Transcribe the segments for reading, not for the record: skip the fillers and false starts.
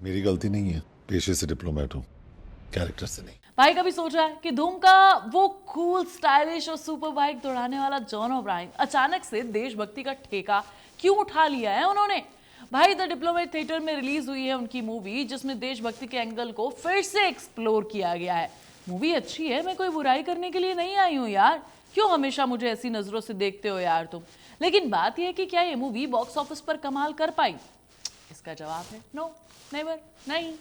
मेरी गलती नहीं है, पेशे से डिप्लोमेट हूँ, कैरेक्टर से नहीं। भाई कभी सोचा है कि धूम का वो कूल स्टाइलिश और सुपर बाइक दौड़ाने वाला जॉन ओब्रायन अचानक से देशभक्ति का ठेका क्यों उठा लिया है उन्होंने? भाई द डिप्लोमेट थिएटर में रिलीज हुई है उनकी मूवी, जिसमें देशभक्ति के एंगल को फिर से एक्सप्लोर किया गया है। मूवी अच्छी है, मैं कोई बुराई करने के लिए नहीं आई हूँ यार, क्यों हमेशा मुझे ऐसी नजरों से देखते हो यार तुम। लेकिन बात यह है कि क्या ये मूवी बॉक्स ऑफिस पर कमाल कर पाई? इसका जवाब है नो, नेवर, नहीं।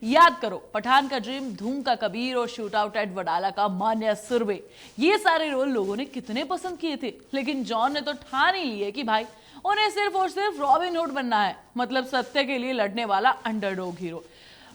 याद करो, पठान का ड्रीम, धूम का कबीर और शूट आउट एट वडाला का मान्य सुरवे, ये सारे रोल लोगों ने कितने पसंद किए थे। लेकिन जॉन ने तो ठान ही लिए कि भाई उन्हें सिर्फ और सिर्फ रॉबिन हुड बनना है, मतलब सत्य के लिए लड़ने वाला अंडरडॉग हीरो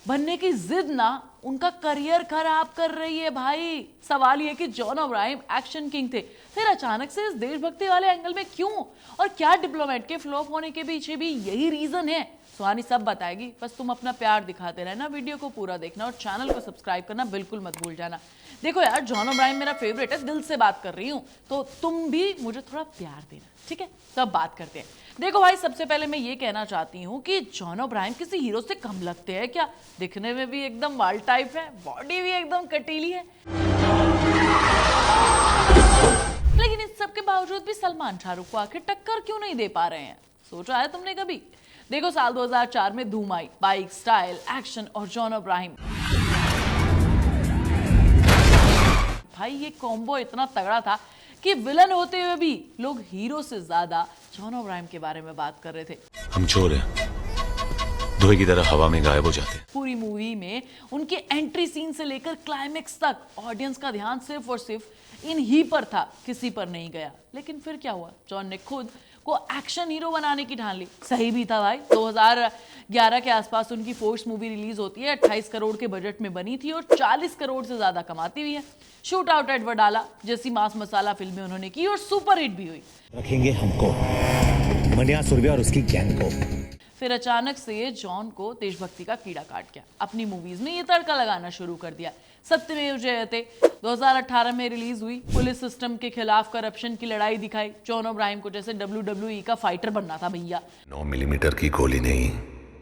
बनने की जिद ना उनका करियर खराब कर रही है भाई। सवाल ये कि जॉन ओब्रायन एक्शन किंग थे, फिर अचानक से इस देशभक्ति वाले एंगल में क्यों, और क्या डिप्लोमेट के फ्लॉप होने के पीछे भी यही रीजन है? सुहानी सब बताएगी, बस तुम अपना प्यार दिखाते रहना, वीडियो को पूरा देखना और चैनल को सब्सक्राइब करना बिल्कुल मत भूल जाना। देखो यार, जॉन ओब्रायन मेरा फेवरेट है, दिल से बात कर रही हूँ, तो तुम भी मुझे थोड़ा प्यार देना, ठीक है? सब बात करते हैं। देखो भाई, सबसे पहले मैं ये कहना चाहती हूँ कि जॉन ओब्रायन किसी हीरो से कम लगते हैं क्या? दिखने में भी एकदम वाल टाइप है, बॉडी भी एकदम कटीली है, लेकिन इस सब के बावजूद भी सलमान शाहरुख को आखिर टक्कर क्यों नहीं दे पा रहे हैं? सोचा है तुमने कभी? देखो, साल 2004 में धूम आई, बाइक, स्टाइल, एक्शन और जॉन ओब्रायन, भाई ये कॉम्बो इतना तगड़ा था कि विलन होते हुए भी लोग हीरो से ज्यादा जॉन ओब्रायन के बारे में बात कर रहे थे। हम चोर हैं, धुएं की तरह हवा में गायब हो जाते हैं। पूरी मूवी में उनके एंट्री सीन से लेकर क्लाइमेक्स तक ऑडियंस का ध्यान सिर्फ और सिर्फ इन ही पर था, किसी पर नहीं गया। लेकिन फिर क्या हुआ? जॉन ने खुद को एक्शन हीरो बनाने की ठान ली। सही भी था भाई। 2011 के आसपास उनकी फोर्स मूवी रिलीज होती है, 28 करोड़ के बजट में बनी थी और 40 करोड़ से ज्यादा कमाती हुई है। शूट आउट एट वडाला जैसी मास मसाला फिल्में उन्होंने की और सुपर हिट भी हुई। रखेंगे हमको, मनिया सुरभि और उसकी गैंग को। फिर अचानक से जॉन को देशभक्ति का कीड़ा काट गया, अपनी मूवीज में ये तड़का लगाना शुरू कर दिया। सत्यमेव जयते 2018 में रिलीज हुई, पुलिस सिस्टम के खिलाफ करप्शन की लड़ाई दिखाई। जॉन ओब्रायन को जैसे WWE का फाइटर बनना था भैया। 9 मिलीमीटर की गोली नहीं,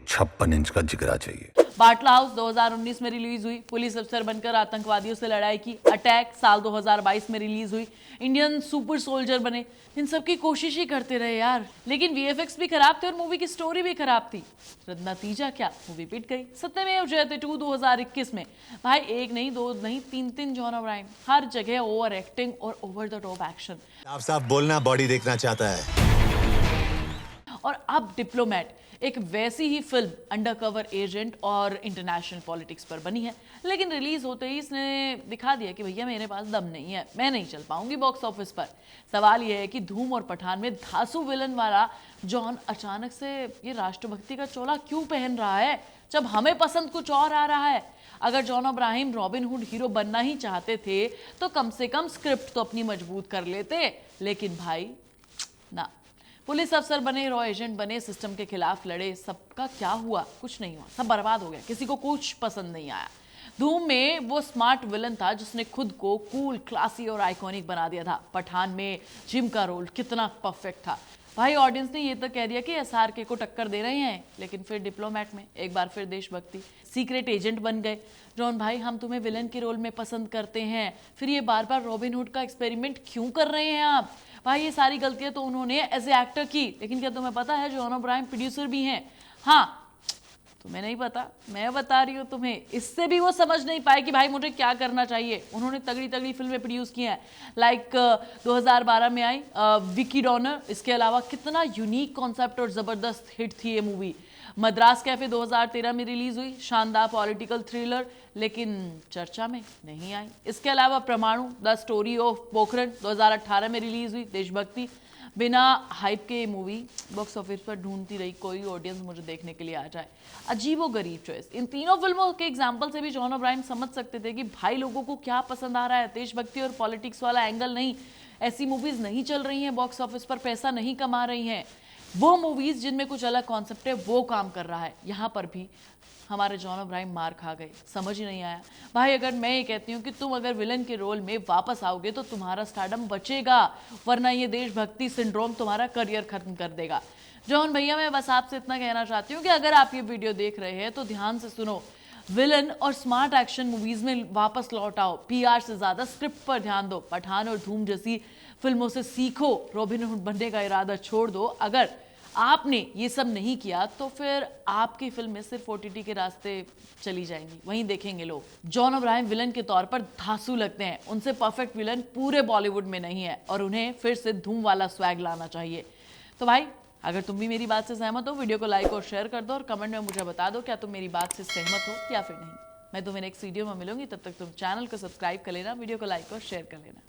56 इंच का जिगरा चाहिए। बाटला हाउस 2019 में रिलीज हुई, पुलिस अफसर बनकर आतंकवादियों से लड़ाई की। अटैक साल 2022 में रिलीज हुई, इंडियन सुपर सोल्जर बने। इन सब की कोशिश ही करते रहे यार, लेकिन VFX भी खराब थे और मूवी की स्टोरी भी खराब थी। नतीजा क्या? मूवी पिट गई। सत्यमेव जयते 2 2021 में भाई एक नहीं, दो नहीं, तीन जॉन ओब्रायन, हर जगह ओवर एक्टिंग और ओवर द टॉप एक्शन। साफ साफ बोलना, बॉडी देखना चाहता है। और अब डिप्लोमेट एक वैसी ही फिल्म अंडरकवर एजेंट और इंटरनेशनल पॉलिटिक्स पर बनी है, लेकिन रिलीज होते ही इसने दिखा दिया कि भैया मेरे पास दम नहीं है, मैं नहीं चल पाऊंगी बॉक्स ऑफिस पर। सवाल यह है कि धूम और पठान में धांसू विलन वाला जॉन अचानक से ये राष्ट्रभक्ति का चोला क्यों पहन रहा है, जब हमें पसंद कुछ और आ रहा है? अगर John O'Brien robin hood hero बनना ही चाहते थे तो कम से कम स्क्रिप्ट तो अपनी मजबूत कर लेते, लेकिन भाई ना। पुलिस अफसर बने, रॉ एजेंट बने, सिस्टम के खिलाफ लड़े, सबका क्या हुआ? कुछ नहीं हुआ, सब बर्बाद हो गया, किसी को कुछ पसंद नहीं आया। धूम में वो स्मार्ट विलन था जिसने खुद को कूल, क्लासी और आइकॉनिक बना दिया था। पठान में जिम का रोल कितना परफेक्ट था भाई, ऑडियंस ने ये तो कह दिया कि SRK को टक्कर दे रहे हैं। लेकिन फिर डिप्लोमेट में एक बार फिर देशभक्ति, सीक्रेट एजेंट बन गए। जॉन भाई, हम तुम्हें विलन के रोल में पसंद करते हैं, फिर ये बार बार रॉबिन हुड का एक्सपेरिमेंट क्यों कर रहे हैं आप? भाई ये सारी गलतियां तो उन्होंने एज ए एक्टर की, लेकिन क्या तुम्हें पता है जॉन ओब्रायन प्रोड्यूसर भी हैं? हाँ, तुम्हें नहीं पता, मैं बता रही हूँ तुम्हें। इससे भी वो समझ नहीं पाए कि भाई मुझे क्या करना चाहिए। उन्होंने तगड़ी तगड़ी फिल्में प्रोड्यूस की हैं, लाइक 2012 में आई विकी डॉनर। इसके अलावा कितना यूनिक कॉन्सेप्ट और ज़बरदस्त हिट थी ये मूवी। मद्रास कैफे 2013 में रिलीज हुई, शानदार पॉलिटिकल थ्रिलर, लेकिन चर्चा में नहीं आई। इसके अलावा परमाणु द स्टोरी ऑफ पोखरण 2018 में रिलीज हुई। देशभक्ति बिना हाइप के मूवी बॉक्स ऑफिस पर ढूंढती रही कोई ऑडियंस मुझे देखने के लिए आ जाए। अजीबो गरीब चॉइस। इन तीनों फिल्मों के एग्जाम्पल से भी जॉन ओब्रायन समझ सकते थे कि भाई लोगों को क्या पसंद आ रहा है। देशभक्ति और पॉलिटिक्स वाला एंगल नहीं, ऐसी मूवीज नहीं चल रही हैं, बॉक्स ऑफिस पर पैसा नहीं कमा रही हैं। वो मूवीज जिनमें कुछ अलग कॉन्सेप्ट है वो काम कर रहा है। यहाँ पर भी हमारे जॉन अब्राहम मार खा गए, समझ ही नहीं आया। भाई अगर मैं ये कहती हूँ कि तुम अगर विलन के रोल में वापस आओगे तो तुम्हारा स्टारडम बचेगा, वरना ये देशभक्ति सिंड्रोम तुम्हारा करियर खत्म कर देगा। जॉन भैया मैं बस आपसे इतना कहना चाहती हूँ कि अगर आप ये वीडियो देख रहे हैं तो ध्यान से सुनो, विलन और स्मार्ट एक्शन मूवीज में वापस लौट आओ। पीआर से ज्यादा स्क्रिप्ट पर ध्यान दो। पठान और धूम जैसी फिल्मों से सीखो, रॉबिन हुड बनने का इरादा छोड़ दो। अगर आपने ये सब नहीं किया तो फिर आपकी फिल्में सिर्फ ओटीटी के रास्ते चली जाएंगी, वहीं देखेंगे लोग। जॉन अब्राहम विलन के तौर पर धांसू लगते हैं, उनसे परफेक्ट विलन पूरे बॉलीवुड में नहीं है और उन्हें फिर से धूम वाला स्वैग लाना चाहिए। तो भाई अगर तुम भी मेरी बात से सहमत हो, वीडियो को लाइक और शेयर कर दो और कमेंट में मुझे बता दो क्या तुम मेरी बात से सहमत हो या फिर नहीं। मैं तुम्हें नेक्स्ट वीडियो में मिलूंगी, तब तक तुम चैनल को सब्सक्राइब कर लेना, वीडियो को लाइक और शेयर कर लेना।